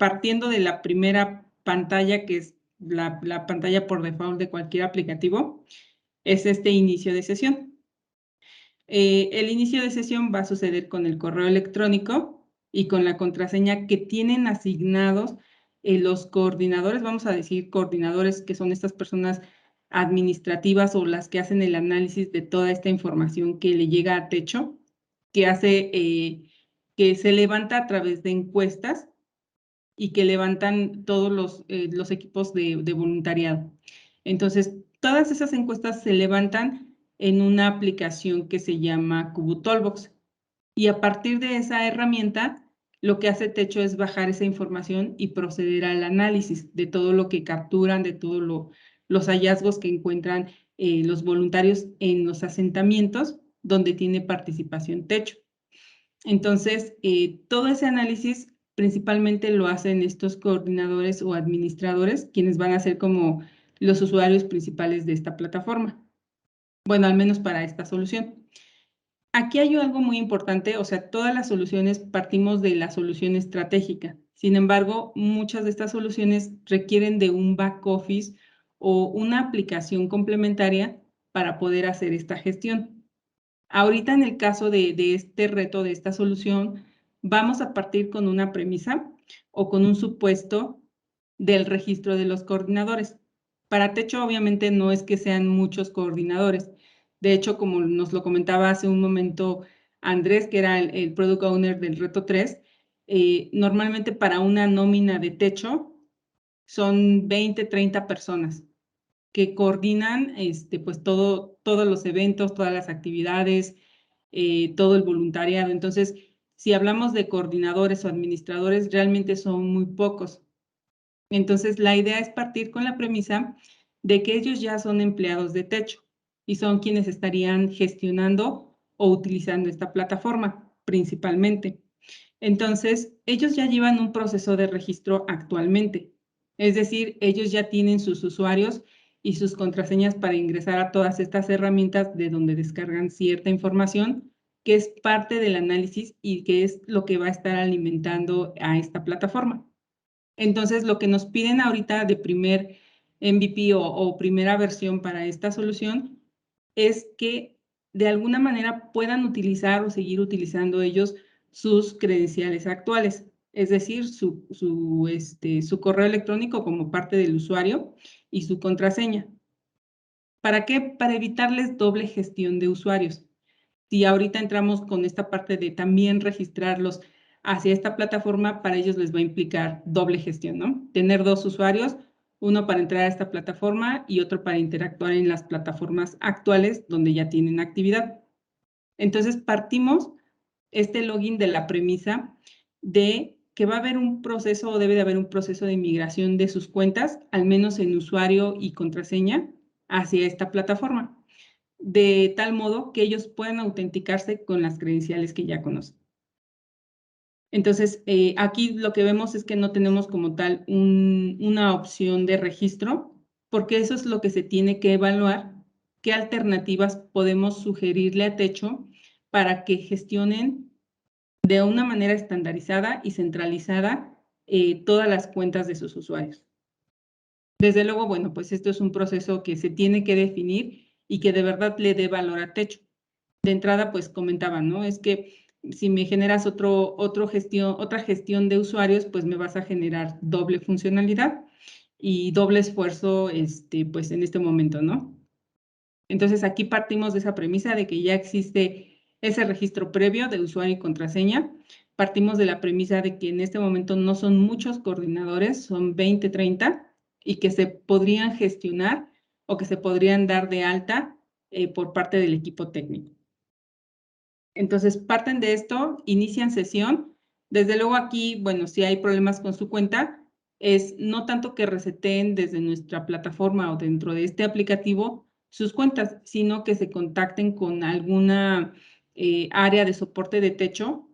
partiendo de la primera pantalla, que es la pantalla por default de cualquier aplicativo, es este inicio de sesión. El inicio de sesión va a suceder con el correo electrónico y con la contraseña que tienen asignados los coordinadores, vamos a decir coordinadores, que son estas personas administrativas o las que hacen el análisis de toda esta información que le llega a Techo, que hace que se levanta a través de encuestas y que levantan todos los equipos de voluntariado. Entonces, todas esas encuestas se levantan en una aplicación que se llama Toolbox. Y a partir de esa herramienta, lo que hace Techo es bajar esa información y proceder al análisis de todo lo que capturan, de todos los hallazgos que encuentran los voluntarios en los asentamientos donde tiene participación Techo. Entonces, todo ese análisis principalmente lo hacen estos coordinadores o administradores, quienes van a ser como los usuarios principales de esta plataforma. Bueno, al menos para esta solución. Aquí hay algo muy importante, o sea, todas las soluciones partimos de la solución estratégica. Sin embargo, muchas de estas soluciones requieren de un back office o una aplicación complementaria para poder hacer esta gestión. Ahorita en el caso de este reto, de esta solución, vamos a partir con una premisa o con un supuesto del registro de los coordinadores. Para Techo, obviamente, no es que sean muchos coordinadores. De hecho, como nos lo comentaba hace un momento Andrés, que era el Product Owner del reto 3, normalmente para una nómina de Techo son 20, 30 personas que coordinan pues todos los eventos, todas las actividades, todo el voluntariado. Entonces, si hablamos de coordinadores o administradores, realmente son muy pocos. Entonces, la idea es partir con la premisa de que ellos ya son empleados de Techo y son quienes estarían gestionando o utilizando esta plataforma principalmente. Entonces, ellos ya llevan un proceso de registro actualmente. Es decir, ellos ya tienen sus usuarios y sus contraseñas para ingresar a todas estas herramientas de donde descargan cierta información que es parte del análisis y que es lo que va a estar alimentando a esta plataforma. Entonces, lo que nos piden ahorita de primer MVP o primera versión para esta solución es que de alguna manera puedan utilizar o seguir utilizando ellos sus credenciales actuales, es decir, su correo electrónico como parte del usuario y su contraseña. ¿Para qué? Para evitarles doble gestión de usuarios. Si ahorita entramos con esta parte de también registrarlos hacia esta plataforma, para ellos les va a implicar doble gestión, ¿no? Tener dos usuarios, uno para entrar a esta plataforma y otro para interactuar en las plataformas actuales donde ya tienen actividad. Entonces, partimos este login de la premisa de que va a haber un proceso o debe de haber un proceso de migración de sus cuentas, al menos en usuario y contraseña, hacia esta plataforma, de tal modo que ellos puedan autenticarse con las credenciales que ya conocen. Entonces, aquí lo que vemos es que no tenemos como tal una opción de registro, porque eso es lo que se tiene que evaluar, qué alternativas podemos sugerirle a Techo para que gestionen de una manera estandarizada y centralizada todas las cuentas de sus usuarios. Desde luego, bueno, pues esto es un proceso que se tiene que definir y que de verdad le dé valor a Techo. De entrada, pues comentaban, ¿no? Es que si me generas otra gestión de usuarios, pues me vas a generar doble funcionalidad y doble esfuerzo, pues en este momento, ¿no? Entonces, aquí partimos de esa premisa de que ya existe ese registro previo de usuario y contraseña. Partimos de la premisa de que en este momento no son muchos coordinadores, son 20, 30, y que se podrían gestionar o que se podrían dar de alta por parte del equipo técnico. Entonces, parten de esto, inician sesión. Desde luego aquí, bueno, si hay problemas con su cuenta, es no tanto que reseten desde nuestra plataforma o dentro de este aplicativo sus cuentas, sino que se contacten con alguna área de soporte de Techo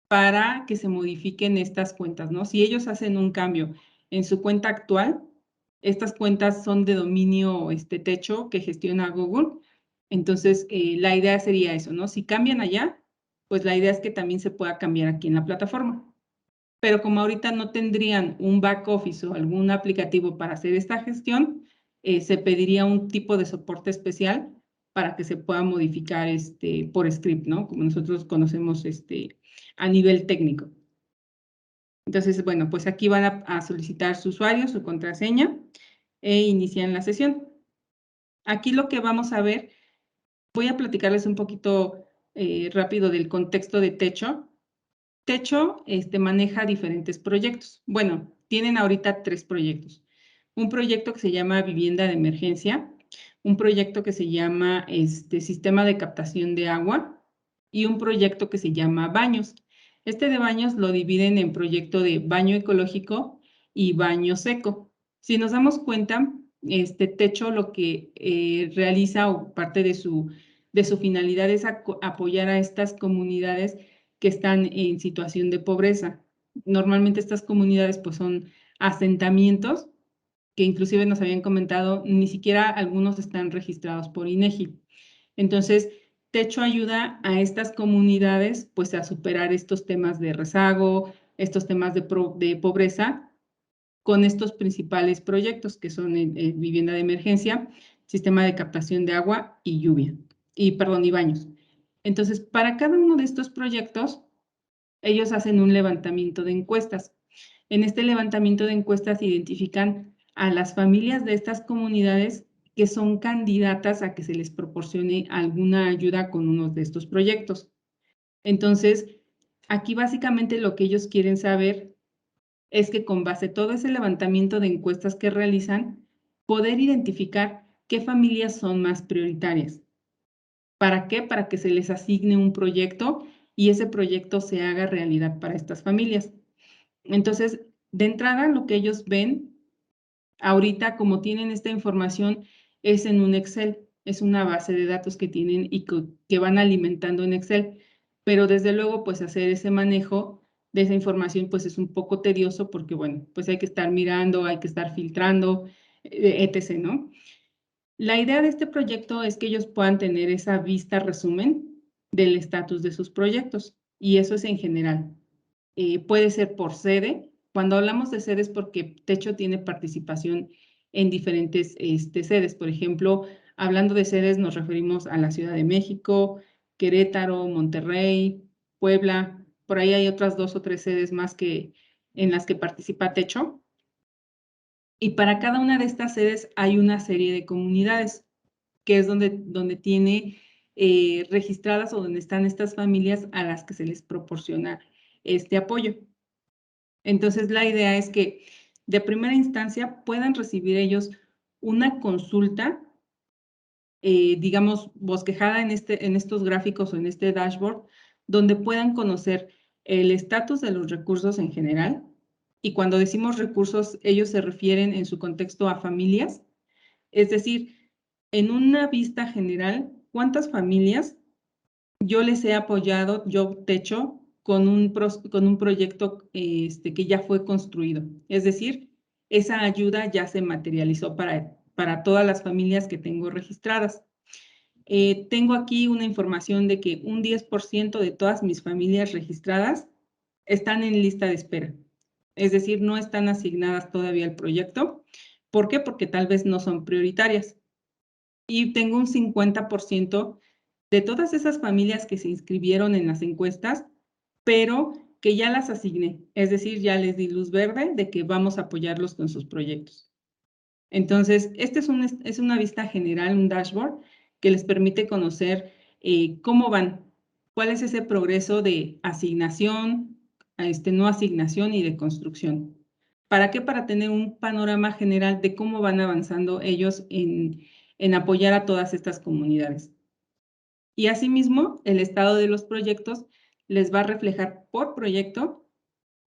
para que se modifiquen estas cuentas, ¿no? Si ellos hacen un cambio en su cuenta actual, estas cuentas son de dominio Techo que gestiona Google. Entonces, la idea sería eso, ¿no? Si cambian allá, pues la idea es que también se pueda cambiar aquí en la plataforma. pero como ahorita no tendrían un back office o algún aplicativo para hacer esta gestión, se pediría un tipo de soporte especial para que se pueda modificar por script, ¿no? Como nosotros conocemos a nivel técnico. Entonces, bueno, pues aquí van a solicitar su usuario, su contraseña e inician la sesión. Aquí lo que vamos a ver, voy a platicarles un poquito rápido del contexto de Techo. Techo maneja diferentes proyectos. Bueno, tienen ahorita 3 proyectos. Un proyecto que se llama Vivienda de Emergencia, un proyecto que se llama Sistema de Captación de Agua y un proyecto que se llama Baños. Este de baños lo dividen en proyecto de baño ecológico y baño seco. Si nos damos cuenta, Techo lo que realiza o parte de su finalidad es apoyar a estas comunidades que están en situación de pobreza. Normalmente estas comunidades pues son asentamientos que inclusive nos habían comentado, ni siquiera algunos están registrados por INEGI. Entonces, Techo ayuda a estas comunidades pues a superar estos temas de rezago, estos temas de pobreza con estos principales proyectos que son vivienda de emergencia, sistema de captación de agua y lluvia, y baños. Entonces, para cada uno de estos proyectos, ellos hacen un levantamiento de encuestas. En este levantamiento de encuestas identifican a las familias de estas comunidades que son candidatas a que se les proporcione alguna ayuda con uno de estos proyectos. Entonces, aquí básicamente lo que ellos quieren saber es que con base a todo ese levantamiento de encuestas que realizan, poder identificar qué familias son más prioritarias. ¿Para qué? Para que se les asigne un proyecto y ese proyecto se haga realidad para estas familias. Entonces, de entrada, lo que ellos ven ahorita, como tienen esta información, es en un Excel, es una base de datos que tienen y que van alimentando en Excel. Pero desde luego, pues hacer ese manejo de esa información, pues es un poco tedioso porque, bueno, pues hay que estar mirando, hay que estar filtrando, etc., ¿no? La idea de este proyecto es que ellos puedan tener esa vista resumen del estatus de sus proyectos y eso es en general. Puede ser por sede. Cuando hablamos de sedes, porque Techo tiene participación en diferentes sedes. Por ejemplo, hablando de sedes, nos referimos a la Ciudad de México, Querétaro, Monterrey, Puebla. Por ahí hay otras 2 o 3 sedes más en las que participa Techo. Y para cada una de estas sedes hay una serie de comunidades, que es donde tiene registradas o donde están estas familias a las que se les proporciona este apoyo. Entonces, la idea es que de primera instancia puedan recibir ellos una consulta, digamos, bosquejada en estos gráficos o en este dashboard, donde puedan conocer el estatus de los recursos en general. Y cuando decimos recursos, ellos se refieren en su contexto a familias. Es decir, en una vista general, ¿cuántas familias yo les he apoyado, yo Techo, con un proyecto que ya fue construido? Es decir, esa ayuda ya se materializó para todas las familias que tengo registradas. Tengo aquí una información de que un 10% de todas mis familias registradas están en lista de espera. Es decir, no están asignadas todavía al proyecto. ¿Por qué? Porque tal vez no son prioritarias. Y tengo un 50% de todas esas familias que se inscribieron en las encuestas, pero que ya las asigné. Es decir, ya les di luz verde de que vamos a apoyarlos con sus proyectos. Entonces, es una vista general, un dashboard, que les permite conocer cómo van, cuál es ese progreso de asignación, no asignación y de construcción. ¿Para qué? Para tener un panorama general de cómo van avanzando ellos en apoyar a todas estas comunidades. Y asimismo, el estado de los proyectos les va a reflejar por proyecto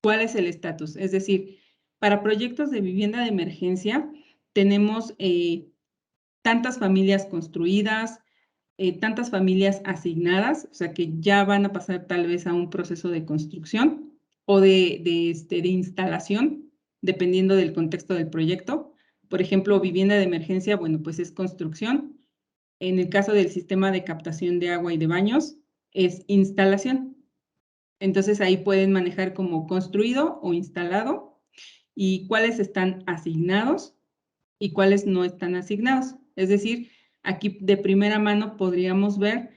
cuál es el estatus. Es decir, para proyectos de vivienda de emergencia, tenemos tantas familias construidas, tantas familias asignadas, o sea que ya van a pasar tal vez a un proceso de construcción o de instalación, dependiendo del contexto del proyecto. Por ejemplo, vivienda de emergencia, bueno, pues es construcción. En el caso del sistema de captación de agua y de baños, es instalación. Entonces ahí pueden manejar como construido o instalado y cuáles están asignados y cuáles no están asignados. Es decir, aquí de primera mano podríamos ver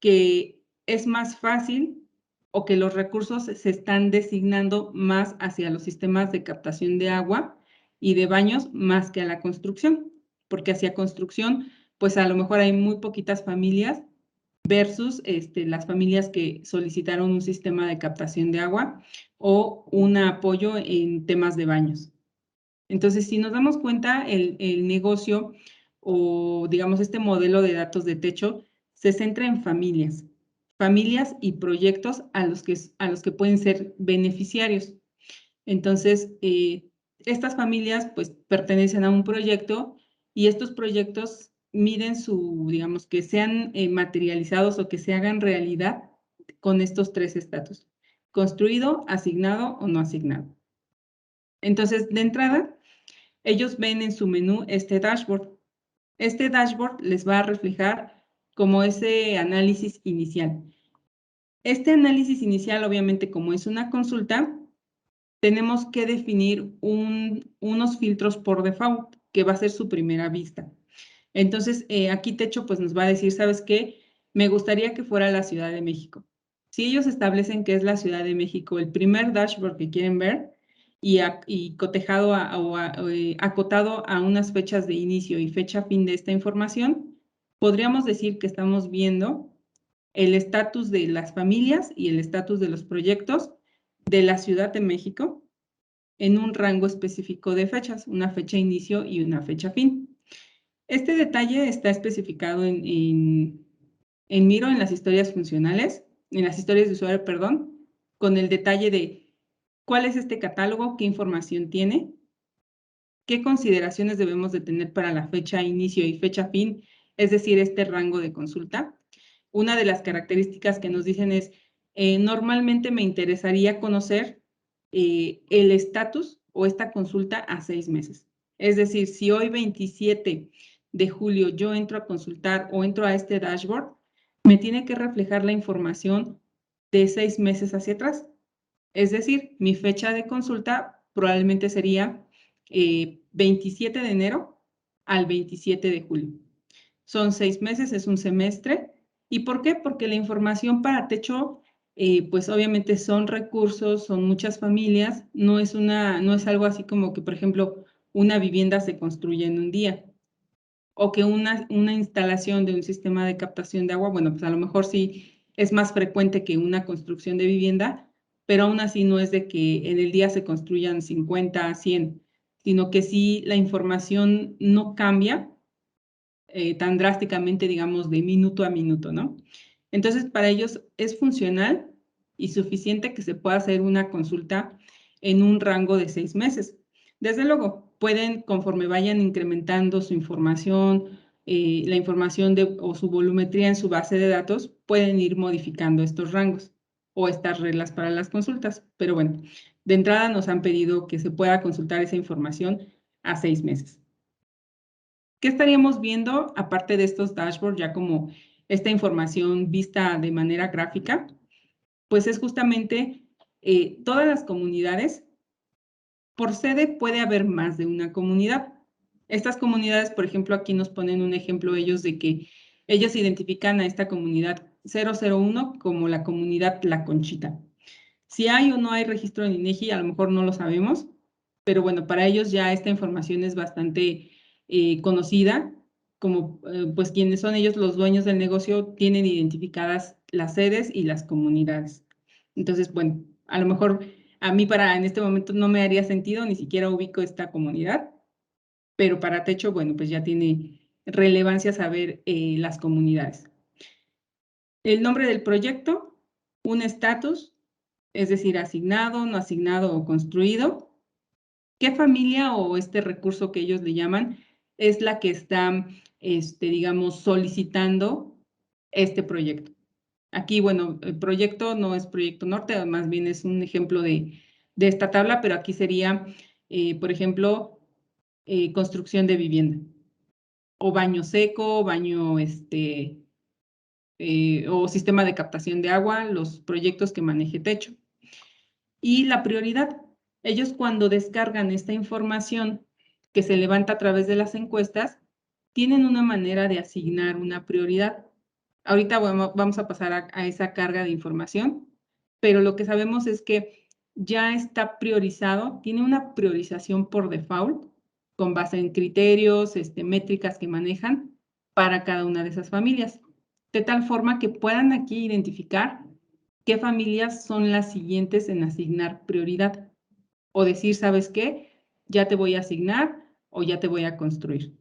que es más fácil o que los recursos se están designando más hacia los sistemas de captación de agua y de baños más que a la construcción, porque hacia construcción, pues a lo mejor hay muy poquitas familias versus las familias que solicitaron un sistema de captación de agua o un apoyo en temas de baños. Entonces, si nos damos cuenta, el negocio o, digamos, este modelo de datos de techo se centra en familias y proyectos a los que pueden ser beneficiarios. Entonces, estas familias, pues, pertenecen a un proyecto y estos proyectos miden digamos, que sean materializados o que se hagan realidad con estos tres estatus: construido, asignado o no asignado. Entonces, de entrada, ellos ven en su menú este dashboard. Este dashboard les va a reflejar como ese análisis inicial. Este análisis inicial, obviamente, como es una consulta, tenemos que definir unos filtros por default, que va a ser su primera vista. Entonces, aquí Techo pues nos va a decir, ¿sabes qué? Me gustaría que fuera la Ciudad de México. Si ellos establecen que es la Ciudad de México el primer dashboard que quieren ver y cotejado acotado a unas fechas de inicio y fecha fin de esta información, podríamos decir que estamos viendo el estatus de las familias y el estatus de los proyectos de la Ciudad de México en un rango específico de fechas, una fecha inicio y una fecha fin. Este detalle está especificado en Miro, en las historias funcionales, en las historias de usuario, perdón, con el detalle de cuál es este catálogo, qué información tiene, qué consideraciones debemos de tener para la fecha inicio y fecha fin, es decir, este rango de consulta. Una de las características que nos dicen es, normalmente me interesaría conocer el estatus o esta consulta a 6 meses. Es decir, si hoy 27 de julio yo entro a consultar o entro a este dashboard, me tiene que reflejar la información de 6 meses hacia atrás. Es decir, mi fecha de consulta probablemente sería 27 de enero al 27 de julio. Son 6 meses, es un semestre. ¿Y por qué? Porque la información para techo, pues obviamente son recursos, son muchas familias, no es algo así como que, por ejemplo, una vivienda se construye en un día o que una instalación de un sistema de captación de agua, bueno, pues a lo mejor sí es más frecuente que una construcción de vivienda, pero aún así no es de que en el día se construyan 50, 100, sino que sí la información no cambia tan drásticamente, digamos, de minuto a minuto, ¿no? Entonces, para ellos es funcional y suficiente que se pueda hacer una consulta en un rango de 6 meses. Desde luego, pueden, conforme vayan incrementando su información, la información o su volumetría en su base de datos, pueden ir modificando estos rangos o estas reglas para las consultas. Pero bueno, de entrada nos han pedido que se pueda consultar esa información a 6 meses. ¿Qué estaríamos viendo aparte de estos dashboards, ya como esta información vista de manera gráfica? Pues es justamente todas las comunidades. Por sede puede haber más de una comunidad. Estas comunidades, por ejemplo, aquí nos ponen un ejemplo ellos de que ellos identifican a esta comunidad 001 como la comunidad La Conchita. Si hay o no hay registro en INEGI, a lo mejor no lo sabemos, pero bueno, para ellos ya esta información es bastante conocida, como pues quienes son ellos los dueños del negocio tienen identificadas las sedes y las comunidades. Entonces, bueno, a lo mejor a mí en este momento no me haría sentido, ni siquiera ubico esta comunidad, pero para Techo, bueno, pues ya tiene relevancia saber las comunidades. El nombre del proyecto, un estatus, es decir, asignado, no asignado o construido. ¿Qué familia o este recurso que ellos le llaman es la que está, digamos, solicitando este proyecto? Aquí, bueno, el proyecto no es Proyecto Norte, más bien es un ejemplo de esta tabla, pero aquí sería, por ejemplo, construcción de vivienda o baño seco, baño, o sistema de captación de agua, los proyectos que maneje techo. Y la prioridad, ellos cuando descargan esta información que se levanta a través de las encuestas, tienen una manera de asignar una prioridad. Ahorita vamos a pasar a esa carga de información, pero lo que sabemos es que ya está priorizado, tiene una priorización por default, con base en criterios, métricas que manejan para cada una de esas familias, de tal forma que puedan aquí identificar qué familias son las siguientes en asignar prioridad. O decir, ¿sabes qué? Ya te voy a asignar o ya te voy a construir.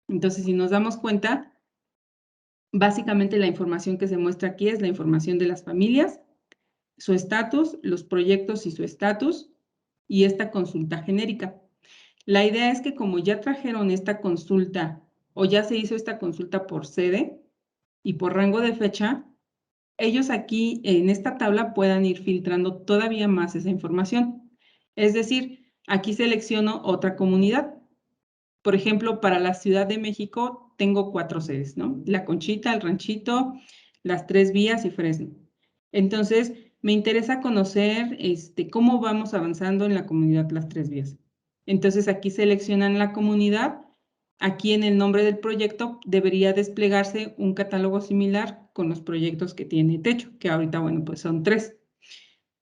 Entonces, si nos damos cuenta, básicamente la información que se muestra aquí es la información de las familias, su estatus, los proyectos y su estatus, y esta consulta genérica. La idea es que como ya trajeron esta consulta o ya se hizo esta consulta por sede y por rango de fecha, ellos aquí en esta tabla puedan ir filtrando todavía más esa información. Es decir, aquí selecciono otra comunidad. Por ejemplo, para la Ciudad de México tengo 4 sedes, ¿no? La Conchita, el Ranchito, las Tres Vías y Fresno. Entonces, me interesa conocer cómo vamos avanzando en la comunidad Las Tres Vías. Entonces, aquí seleccionan la comunidad. Aquí en el nombre del proyecto debería desplegarse un catálogo similar con los proyectos que tiene techo, que ahorita, bueno, pues son 3.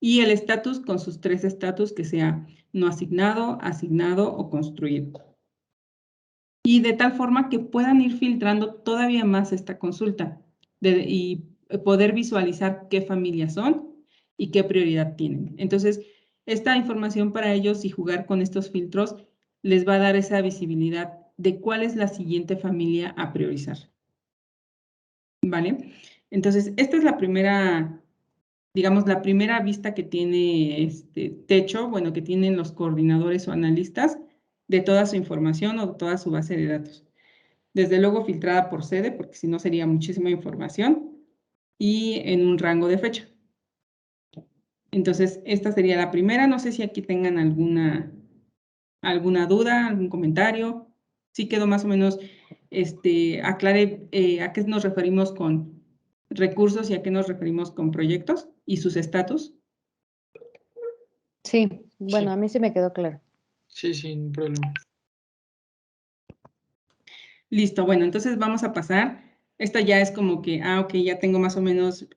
Y el estatus con sus 3 estatus, que sea no asignado, asignado o construido. Y de tal forma que puedan ir filtrando todavía más esta consulta y poder visualizar qué familias son y qué prioridad tienen. Entonces, esta información para ellos y jugar con estos filtros les va a dar esa visibilidad de cuál es la siguiente familia a priorizar. ¿Vale? Entonces, esta es la primera, digamos, la primera vista que tiene techo, bueno, que tienen los coordinadores o analistas de toda su información o toda su base de datos. Desde luego filtrada por sede, porque si no sería muchísima información, y en un rango de fecha. Entonces, esta sería la primera. No sé si aquí tengan alguna duda, algún comentario. Sí quedó más o menos, aclaré a qué nos referimos con recursos y a qué nos referimos con proyectos y sus estatus. Sí, bueno, a mí sí me quedó claro. Sí, sin problema. Listo, bueno, entonces vamos a pasar. Esta ya es como que, ok, ya tengo más o menos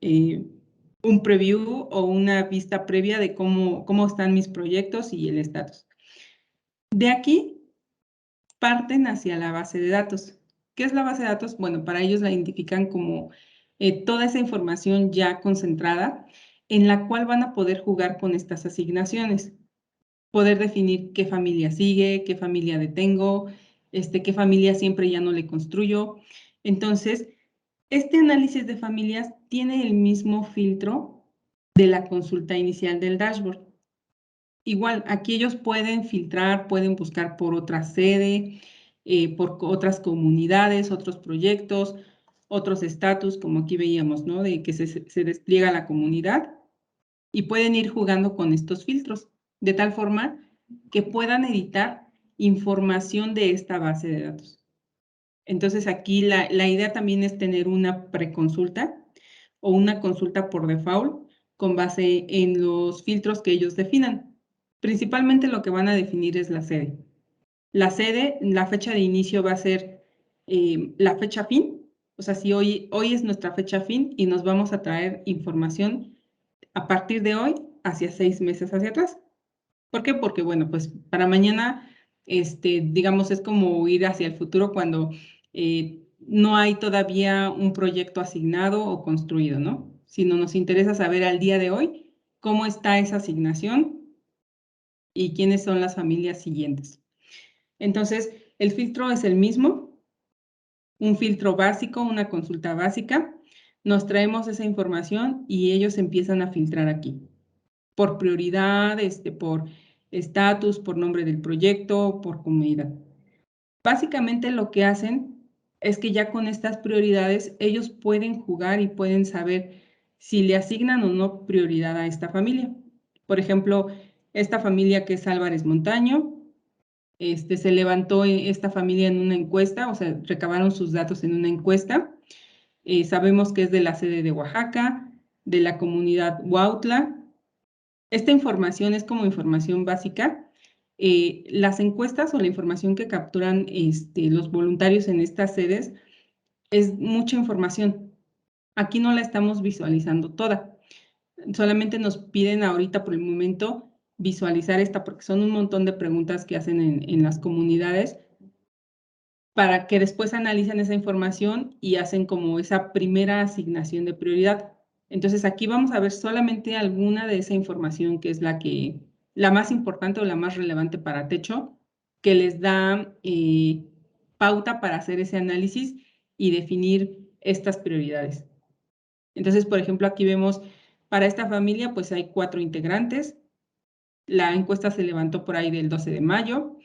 un preview o una vista previa de cómo están mis proyectos y el estatus. De aquí parten hacia la base de datos. ¿Qué es la base de datos? Bueno, para ellos la identifican como toda esa información ya concentrada en la cual van a poder jugar con estas asignaciones. Poder definir qué familia sigue, qué familia detengo, qué familia siempre ya no le construyo. Entonces, este análisis de familias tiene el mismo filtro de la consulta inicial del dashboard. Igual, aquí ellos pueden filtrar, pueden buscar por otra sede, por otras comunidades, otros proyectos, otros estatus, como aquí veíamos, ¿no? De que se despliega la comunidad y pueden ir jugando con estos filtros, de tal forma que puedan editar información de esta base de datos. Entonces aquí la idea también es tener una preconsulta o una consulta por default con base en los filtros que ellos definan. Principalmente lo que van a definir es la sede. La sede, la fecha de inicio va a ser la fecha fin. O sea, si hoy es nuestra fecha fin y nos vamos a traer información a partir de hoy hacia 6 meses hacia atrás. ¿Por qué? Porque, bueno, pues para mañana, digamos, es como ir hacia el futuro cuando no hay todavía un proyecto asignado o construido, ¿no? Sino nos interesa saber al día de hoy cómo está esa asignación y quiénes son las familias siguientes. Entonces, el filtro es el mismo, un filtro básico, una consulta básica. Nos traemos esa información y ellos empiezan a filtrar aquí por prioridad, por estatus, por nombre del proyecto, por comunidad. Básicamente lo que hacen es que ya con estas prioridades ellos pueden jugar y pueden saber si le asignan o no prioridad a esta familia. Por ejemplo, esta familia que es Álvarez Montaño, se levantó esta familia en una encuesta, o sea, recabaron sus datos en una encuesta Sabemos que es de la sede de Oaxaca, de la comunidad Huautla. Esta información es como información básica. Las encuestas o la información que capturan los voluntarios en estas sedes es mucha información. Aquí no la estamos visualizando toda. Solamente nos piden ahorita por el momento visualizar esta porque son un montón de preguntas que hacen en las comunidades para que después analicen esa información y hacen como esa primera asignación de prioridad. Entonces aquí vamos a ver solamente alguna de esa información que es la más importante o la más relevante para Techo, que les da pauta para hacer ese análisis y definir estas prioridades. Entonces, por ejemplo, aquí vemos para esta familia, pues hay 4 integrantes. La encuesta se levantó por ahí del 12 de mayo.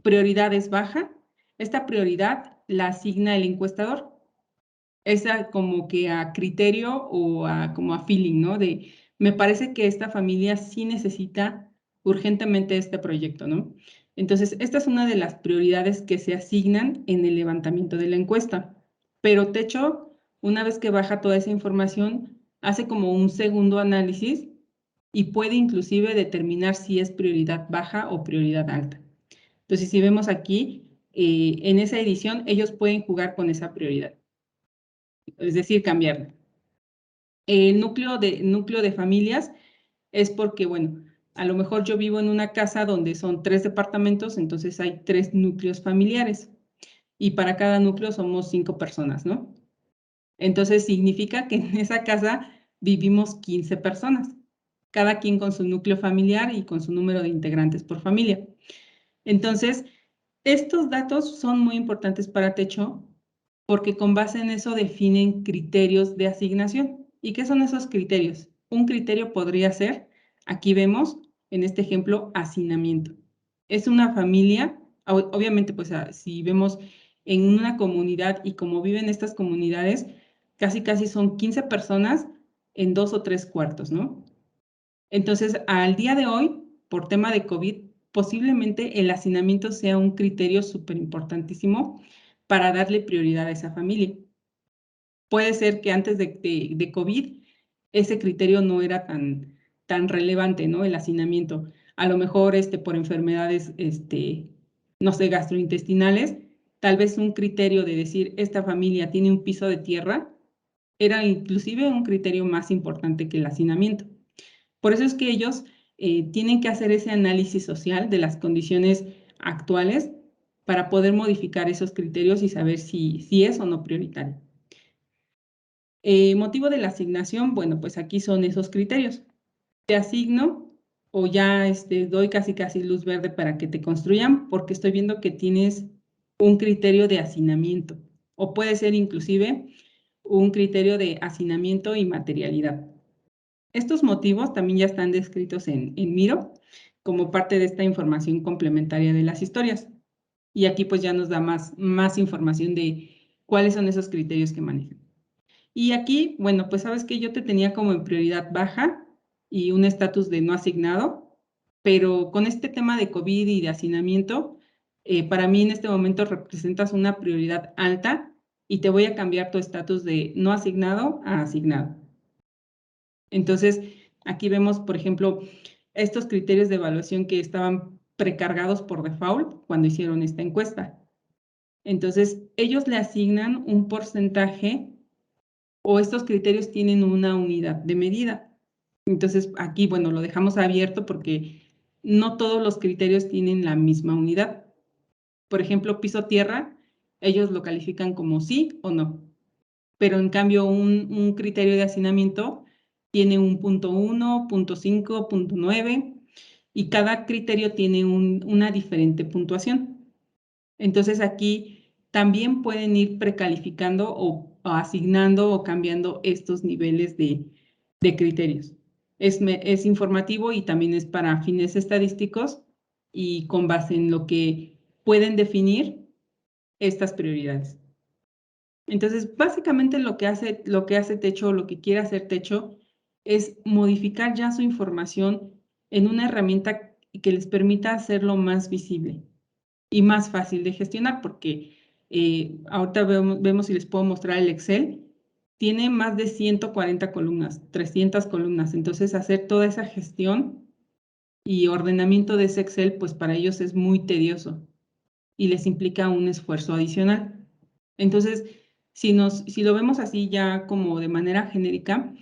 Prioridad es baja. Esta prioridad la asigna el encuestador. Esa como que a criterio o como a feeling, ¿no? Me parece que esta familia sí necesita urgentemente este proyecto, ¿no? Entonces, esta es una de las prioridades que se asignan en el levantamiento de la encuesta. Pero Techo, una vez que baja toda esa información, hace como un segundo análisis y puede inclusive determinar si es prioridad baja o prioridad alta. Entonces, si vemos aquí, en esa edición, ellos pueden jugar con esa prioridad, es decir, cambiarla. El núcleo de familias es porque, bueno, a lo mejor yo vivo en una casa donde son 3 departamentos, entonces hay 3 núcleos familiares y para cada núcleo somos 5 personas, ¿no? Entonces significa que en esa casa vivimos 15 personas, cada quien con su núcleo familiar y con su número de integrantes por familia. Entonces, estos datos son muy importantes para Techo porque con base en eso definen criterios de asignación. ¿Y qué son esos criterios? Un criterio podría ser, aquí vemos en este ejemplo, hacinamiento. Es una familia, obviamente pues si vemos en una comunidad y como viven estas comunidades, casi son 15 personas en 2 o 3 cuartos, ¿no? Entonces, al día de hoy, por tema de COVID, posiblemente el hacinamiento sea un criterio súper importantísimo para darle prioridad a esa familia. Puede ser que antes de COVID ese criterio no era tan relevante, ¿no? El hacinamiento. A lo mejor por enfermedades, no sé, gastrointestinales, tal vez un criterio de decir esta familia tiene un piso de tierra era inclusive un criterio más importante que el hacinamiento. Por eso es que ellos tienen que hacer ese análisis social de las condiciones actuales para poder modificar esos criterios y saber si es o no prioritario. Motivo de la asignación, bueno, pues aquí son esos criterios. Te asigno o ya doy casi luz verde para que te construyan porque estoy viendo que tienes un criterio de hacinamiento o puede ser inclusive un criterio de hacinamiento y materialidad. Estos motivos también ya están descritos en Miro como parte de esta información complementaria de las historias. Y aquí pues ya nos da más información de cuáles son esos criterios que manejan. Y aquí, bueno, pues sabes que yo te tenía como en prioridad baja y un estatus de no asignado, pero con este tema de COVID y de hacinamiento, para mí en este momento representas una prioridad alta y te voy a cambiar tu estatus de no asignado a asignado. Entonces, aquí vemos, por ejemplo, estos criterios de evaluación que estaban precargados por default cuando hicieron esta encuesta. Entonces, ellos le asignan un porcentaje o estos criterios tienen una unidad de medida. Entonces, aquí, bueno, lo dejamos abierto porque no todos los criterios tienen la misma unidad. Por ejemplo, piso-tierra, ellos lo califican como sí o no. Pero en cambio, un criterio de hacinamiento tiene un punto 1, punto 5, punto 9 y cada criterio tiene una diferente puntuación. Entonces aquí también pueden ir precalificando o asignando o cambiando estos niveles de criterios. Es informativo y también es para fines estadísticos y con base en lo que pueden definir estas prioridades. Entonces, básicamente lo que hace Techo, lo que quiere hacer Techo, es modificar ya su información en una herramienta que les permita hacerlo más visible y más fácil de gestionar, porque ahorita vemos si les puedo mostrar el Excel. tiene más de 140 columnas, 300 columnas. Entonces, hacer toda esa gestión y ordenamiento de ese Excel, pues para ellos es muy tedioso y les implica un esfuerzo adicional. Entonces, si lo vemos así ya como de manera genérica,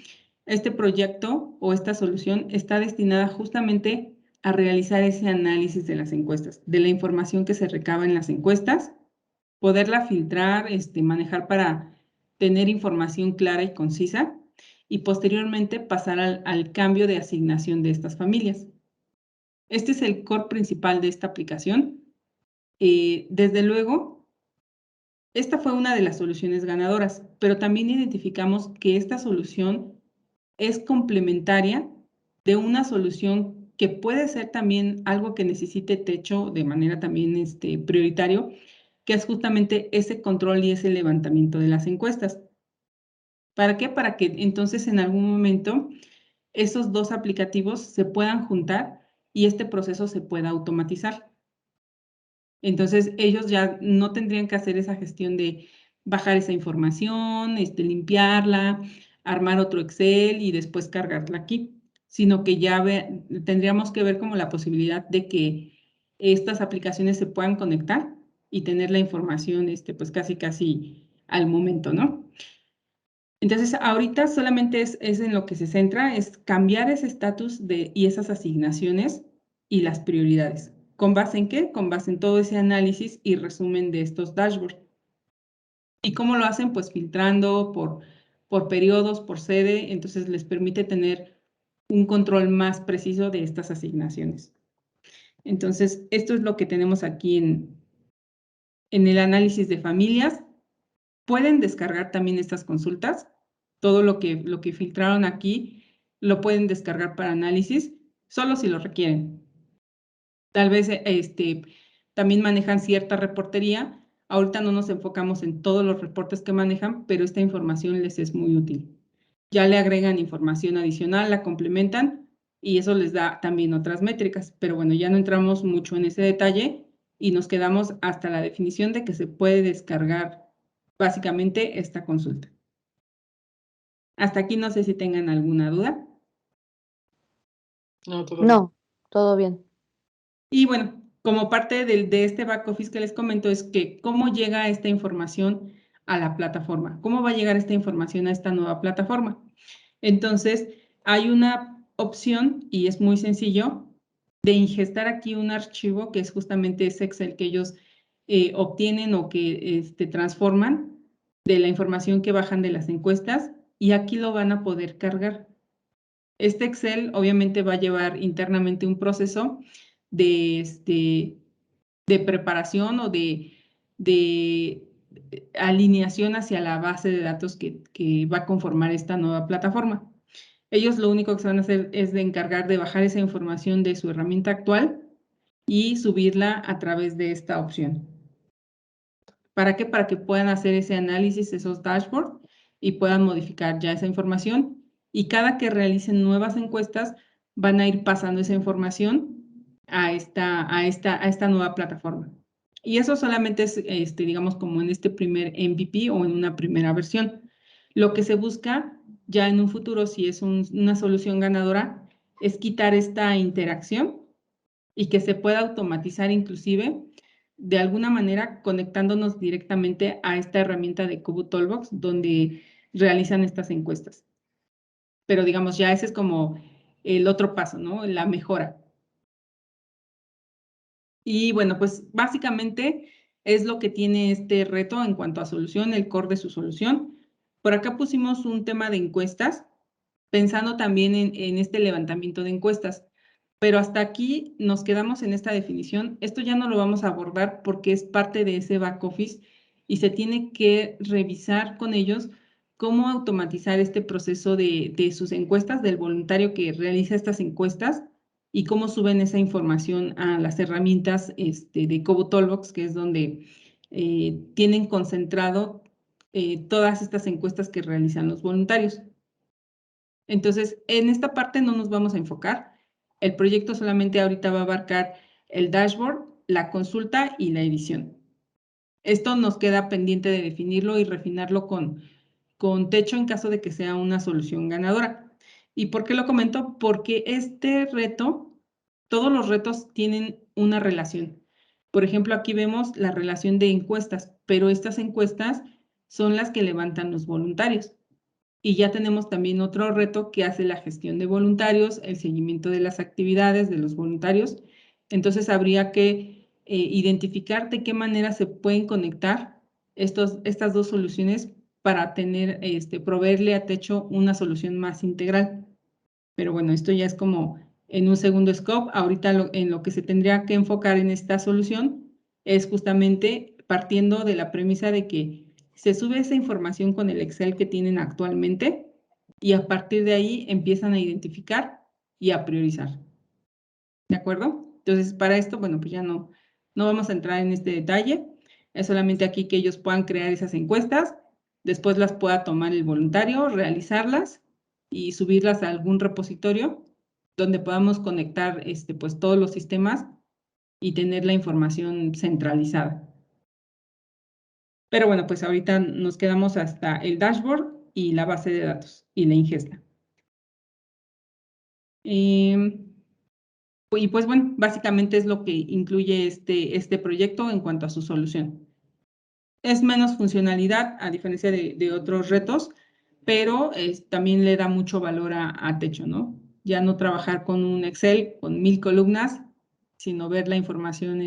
este proyecto o esta solución está destinada justamente a realizar ese análisis de las encuestas, de la información que se recaba en las encuestas, poderla filtrar, manejar para tener información clara y concisa y posteriormente pasar al cambio de asignación de estas familias. Este es el core principal de esta aplicación. Desde luego, esta fue una de las soluciones ganadoras, pero también identificamos que esta solución es complementaria de una solución que puede ser también algo que necesite techo de manera también prioritario, que es justamente ese control y ese levantamiento de las encuestas. ¿Para qué? Para que entonces en algún momento esos dos aplicativos se puedan juntar y este proceso se pueda automatizar. Entonces, ellos ya no tendrían que hacer esa gestión de bajar esa información, limpiarla, armar otro Excel y después cargarla aquí, sino que ya tendríamos que ver como la posibilidad de que estas aplicaciones se puedan conectar y tener la información, pues casi al momento, ¿no? Entonces, ahorita solamente es en lo que se centra, es cambiar ese estatus y esas asignaciones y las prioridades. ¿Con base en qué? Con base en todo ese análisis y resumen de estos dashboards. ¿Y cómo lo hacen? Pues filtrando por periodos, por sede, entonces les permite tener un control más preciso de estas asignaciones. Entonces, esto es lo que tenemos aquí en el análisis de familias. Pueden descargar también estas consultas. Todo lo que filtraron aquí lo pueden descargar para análisis, solo si lo requieren. Tal vez también manejan cierta reportería. Ahorita no nos enfocamos en todos los reportes que manejan, pero esta información les es muy útil. Ya le agregan información adicional, la complementan y eso les da también otras métricas. Pero bueno, ya no entramos mucho en ese detalle y nos quedamos hasta la definición de que se puede descargar básicamente esta consulta. Hasta aquí no sé si tengan alguna duda. No, todo bien. No, todo bien. Y bueno, como parte de este back office que les comento es que cómo llega esta información a la plataforma, cómo va a llegar esta información a esta nueva plataforma. Entonces, hay una opción y es muy sencillo de ingestar aquí un archivo que es justamente ese Excel que ellos obtienen o que transforman de la información que bajan de las encuestas y aquí lo van a poder cargar. Este Excel obviamente va a llevar internamente un proceso de preparación o de alineación hacia la base de datos que va a conformar esta nueva plataforma. Ellos lo único que se van a hacer es de encargar de bajar esa información de su herramienta actual y subirla a través de esta opción. ¿Para qué? Para que puedan hacer ese análisis, esos dashboards y puedan modificar ya esa información. Y cada que realicen nuevas encuestas, van a ir pasando esa información a esta nueva plataforma. Y eso solamente es, digamos, como en este primer MVP o en una primera versión. Lo que se busca ya en un futuro, si es una solución ganadora, es quitar esta interacción y que se pueda automatizar inclusive de alguna manera conectándonos directamente a esta herramienta de Cubo Toolbox donde realizan estas encuestas. Pero digamos, ya ese es como el otro paso, ¿no? La mejora. Y bueno, pues básicamente es lo que tiene este reto en cuanto a solución, el core de su solución. Por acá pusimos un tema de encuestas, pensando también en este levantamiento de encuestas. Pero hasta aquí nos quedamos en esta definición. Esto ya no lo vamos a abordar porque es parte de ese back office y se tiene que revisar con ellos cómo automatizar este proceso de sus encuestas, del voluntario que realiza estas encuestas y cómo suben esa información a las herramientas de Cobo Toolbox, que es donde tienen concentrado todas estas encuestas que realizan los voluntarios. Entonces, en esta parte no nos vamos a enfocar. El proyecto solamente ahorita va a abarcar el dashboard, la consulta y la edición. Esto nos queda pendiente de definirlo y refinarlo con con techo en caso de que sea una solución ganadora. ¿Y por qué lo comento? Porque este reto, todos los retos tienen una relación. Por ejemplo, aquí vemos la relación de encuestas, pero estas encuestas son las que levantan los voluntarios. Y ya tenemos también otro reto que hace la gestión de voluntarios, el seguimiento de las actividades de los voluntarios. Entonces habría que identificar de qué manera se pueden conectar estas dos soluciones para tener, proveerle a Techo una solución más integral. Pero bueno, esto ya es como en un segundo scope. Ahorita en lo que se tendría que enfocar en esta solución es justamente partiendo de la premisa de que se sube esa información con el Excel que tienen actualmente y a partir de ahí empiezan a identificar y a priorizar. ¿De acuerdo? Entonces, para esto, bueno, pues ya no vamos a entrar en este detalle. Es solamente aquí que ellos puedan crear esas encuestas, después las pueda tomar el voluntario, realizarlas y subirlas a algún repositorio donde podamos conectar pues, todos los sistemas y tener la información centralizada. Pero bueno, pues ahorita nos quedamos hasta el dashboard y la base de datos y la ingesta. Y pues bueno, básicamente es lo que incluye este proyecto en cuanto a su solución. Es menos funcionalidad a diferencia de otros retos, pero también le da mucho valor a Techo, ¿no? Ya no trabajar con un Excel con 1000 columnas, sino ver la información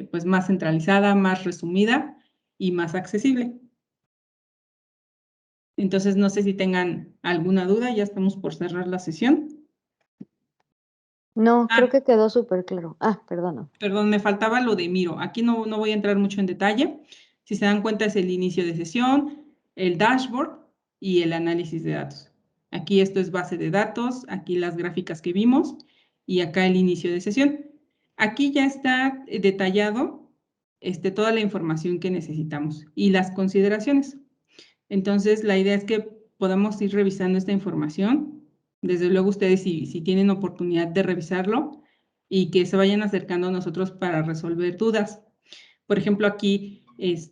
pues más centralizada, más resumida y más accesible. Entonces, no sé si tengan alguna duda, ya estamos por cerrar la sesión. No, creo que quedó súper claro. Perdona. Perdón, me faltaba lo de Miro. Aquí no voy a entrar mucho en detalle. Si se dan cuenta es el inicio de sesión, el dashboard y el análisis de datos. Aquí esto es base de datos, aquí las gráficas que vimos y acá el inicio de sesión. Aquí ya está detallado toda la información que necesitamos y las consideraciones. Entonces, la idea es que podamos ir revisando esta información. Desde luego, ustedes si tienen oportunidad de revisarlo y que se vayan acercando a nosotros para resolver dudas. Por ejemplo, aquí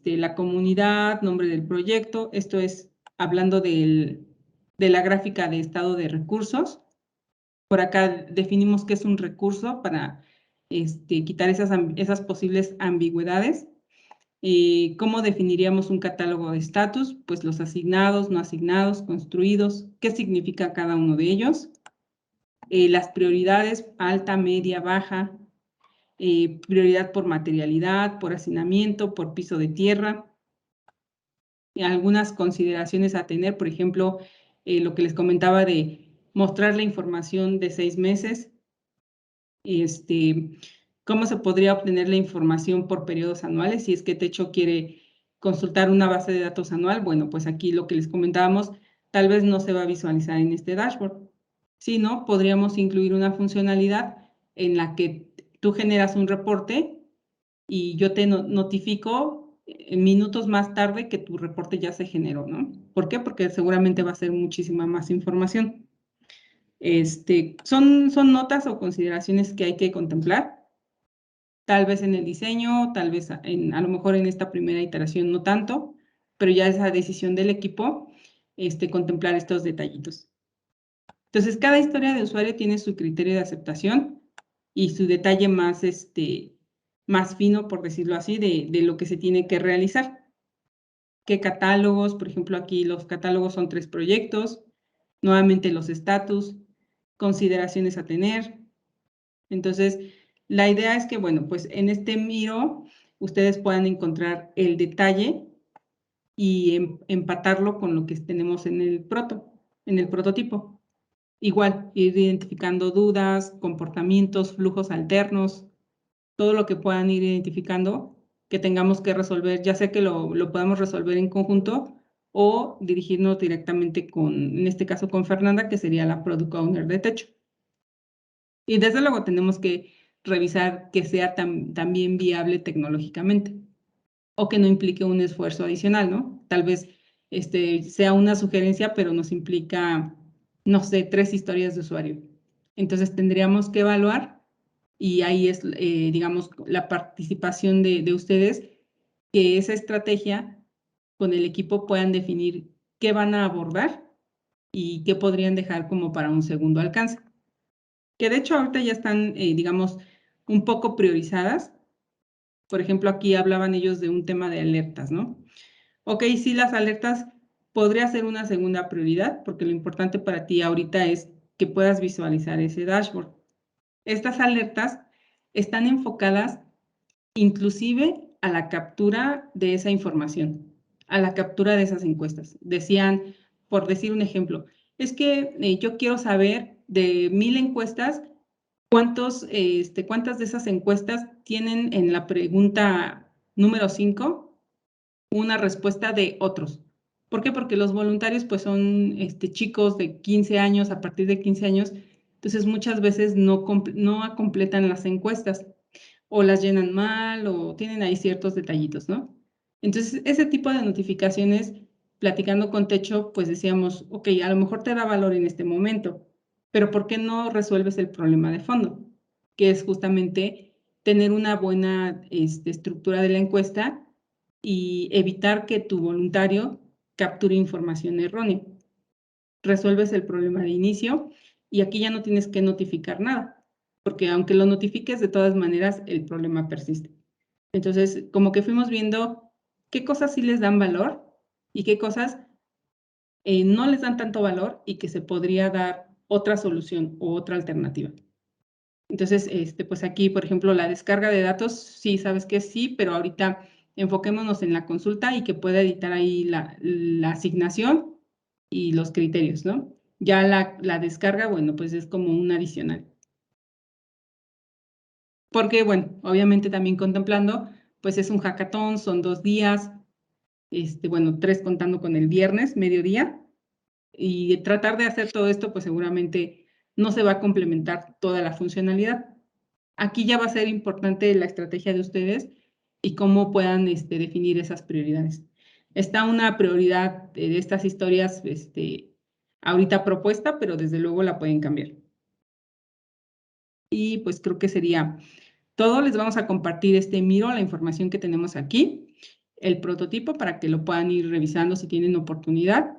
la comunidad, nombre del proyecto, esto es hablando de la gráfica de estado de recursos. Por acá definimos qué es un recurso para quitar esas posibles ambigüedades. ¿Cómo definiríamos un catálogo de estatus? Pues los asignados, no asignados, construidos, qué significa cada uno de ellos. Las prioridades, alta, media, baja, prioridad por materialidad, por hacinamiento, por piso de tierra. Algunas consideraciones a tener, por ejemplo, lo que les comentaba de mostrar la información de 6 meses. ¿Cómo se podría obtener la información por periodos anuales? Si es que Techo quiere consultar una base de datos anual, bueno, pues aquí lo que les comentábamos, tal vez no se va a visualizar en este dashboard. Si no, podríamos incluir una funcionalidad en la que tú generas un reporte y yo te notifico en minutos más tarde que tu reporte ya se generó, ¿no? ¿Por qué? Porque seguramente va a ser muchísima más información. Son notas o consideraciones que hay que contemplar, tal vez en el diseño, tal vez a lo mejor en esta primera iteración no tanto, pero ya es la decisión del equipo contemplar estos detallitos. Entonces, cada historia de usuario tiene su criterio de aceptación y su detalle más, más fino, por decirlo así, de lo que se tiene que realizar. ¿Qué catálogos? Por ejemplo, aquí los catálogos son 3 proyectos, nuevamente los estatus, consideraciones a tener. Entonces, la idea es que, bueno, pues en este Miro ustedes puedan encontrar el detalle y empatarlo con lo que tenemos en el prototipo. Igual, ir identificando dudas, comportamientos, flujos alternos, todo lo que puedan ir identificando que tengamos que resolver, ya sea que lo podamos resolver en conjunto o dirigirnos directamente en este caso con Fernanda, que sería la Product Owner de Techo. Y desde luego tenemos que revisar que sea también viable tecnológicamente o que no implique un esfuerzo adicional, ¿no? Tal vez sea una sugerencia, pero nos implica, no sé, 3 historias de usuario. Entonces tendríamos que evaluar y ahí es, digamos, la participación de ustedes, que esa estrategia con el equipo puedan definir qué van a abordar y qué podrían dejar como para un segundo alcance. Que de hecho ahorita ya están, digamos, un poco priorizadas. Por ejemplo, aquí hablaban ellos de un tema de alertas, ¿no? Ok, sí, las alertas podría ser una segunda prioridad, porque lo importante para ti ahorita es que puedas visualizar ese dashboard. Estas alertas están enfocadas inclusive a la captura de esa información, a la captura de esas encuestas. Decían, por decir un ejemplo, es que yo quiero saber de 1000 encuestas, cuántas de esas encuestas tienen en la pregunta número 5 una respuesta de otros. ¿Por qué? Porque los voluntarios pues son chicos de 15 años, a partir de 15 años, entonces muchas veces no completan las encuestas o las llenan mal o tienen ahí ciertos detallitos, ¿no? Entonces, ese tipo de notificaciones, platicando con Techo, pues decíamos, ok, a lo mejor te da valor en este momento, pero ¿por qué no resuelves el problema de fondo? Que es justamente tener una buena estructura de la encuesta y evitar que tu voluntario capture información errónea. Resuelves el problema de inicio y aquí ya no tienes que notificar nada, porque aunque lo notifiques, de todas maneras, el problema persiste. Entonces, como que fuimos viendo qué cosas sí les dan valor y qué cosas no les dan tanto valor y que se podría dar otra solución o otra alternativa. Entonces, pues aquí, por ejemplo, la descarga de datos, sí, sabes que sí, pero ahorita enfoquémonos en la consulta y que pueda editar ahí la asignación y los criterios, ¿no? Ya la descarga, bueno, pues es como un adicional. Porque, bueno, obviamente también contemplando, pues es un hackathon, son 2 días, bueno, 3 contando con el viernes, mediodía, y tratar de hacer todo esto, pues seguramente no se va a complementar toda la funcionalidad. Aquí ya va a ser importante la estrategia de ustedes y cómo puedan definir esas prioridades. Está una prioridad de estas historias ahorita propuesta, pero desde luego la pueden cambiar. Y pues creo que sería todo. Les vamos a compartir Miro, la información que tenemos aquí, el prototipo para que lo puedan ir revisando si tienen oportunidad.